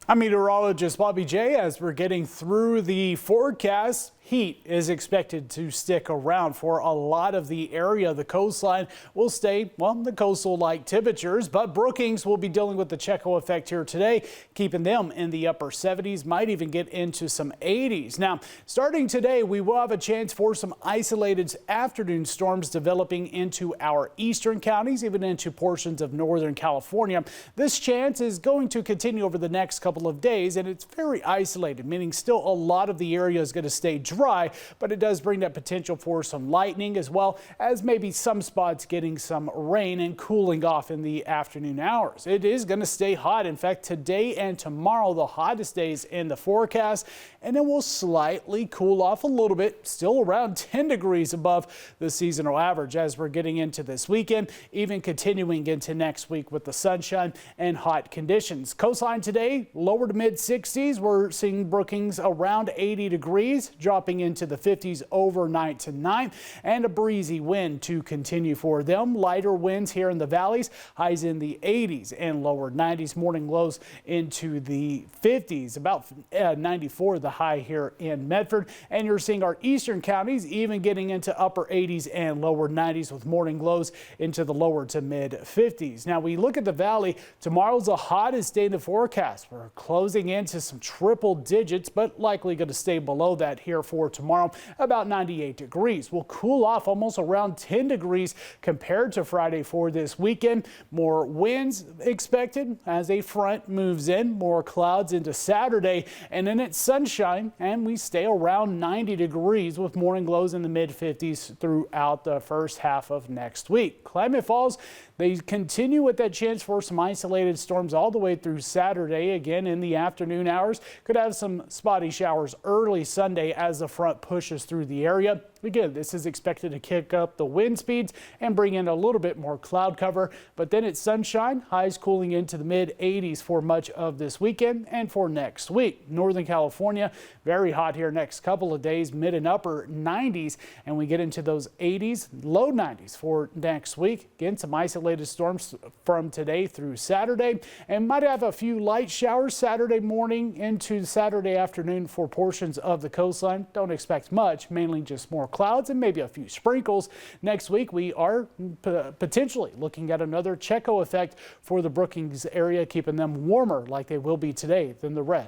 I'm meteorologist Bobby J. As we're getting through the forecast, heat is expected to stick around for a lot of the area. The coastline will stay, well, the coastal-like temperatures, but Brookings will be dealing with the Checo effect here today, keeping them in the upper 70s, might even get into some 80s. Now, starting today, we will have a chance for some isolated afternoon storms developing into our eastern counties, even into portions of northern California. This chance is going to continue over the next couple of days, and it's very isolated, meaning still a lot of the area is going to stay dry, but it does bring that potential for some lightning as well as maybe some spots getting some rain and cooling off in the afternoon hours. It is going to stay hot. In fact, today and tomorrow, the hottest days in the forecast, and it will slightly cool off a little bit, still around 10 degrees above the seasonal average as we're getting into this weekend, even continuing into next week with the sunshine and hot conditions. Coastline today, lower to mid 60s. We're seeing Brookings around 80 degrees, dropping into the 50s overnight tonight, and a breezy wind to continue for them. Lighter winds here in the valleys, highs in the 80s and lower 90s. Morning lows into the 50s, about 94 the high here in Medford. And you're seeing our eastern counties even getting into upper 80s and lower 90s with morning lows into the lower to mid 50s. Now we look at the valley. Tomorrow's the hottest day in the forecast. We're closing into some triple digits, but likely going to stay below that here for tomorrow, about 98 degrees. We'll cool off almost around 10 degrees compared to Friday for this weekend. More winds expected as a front moves in, more clouds into Saturday, and then it's sunshine, and we stay around 90 degrees with morning lows in the mid 50s throughout the first half of next week. Klamath Falls, they continue with that chance for some isolated storms all the way through Saturday. Again, in the afternoon hours, could have some spotty showers early Sunday as the front pushes through the area. Again, this is expected to kick up the wind speeds and bring in a little bit more cloud cover, but then it's sunshine, highs cooling into the mid 80s for much of this weekend and for next week. Northern California, very hot here next couple of days, mid and upper 90s, and we get into those 80s, low 90s for next week. Again, some isolated storms from today through Saturday, and might have a few light showers Saturday morning into Saturday afternoon for portions of the coastline. Don't expect much, mainly just more clouds and maybe a few sprinkles. Next week, we are potentially looking at another Checo effect for the Brookings area, keeping them warmer like they will be today than the rest.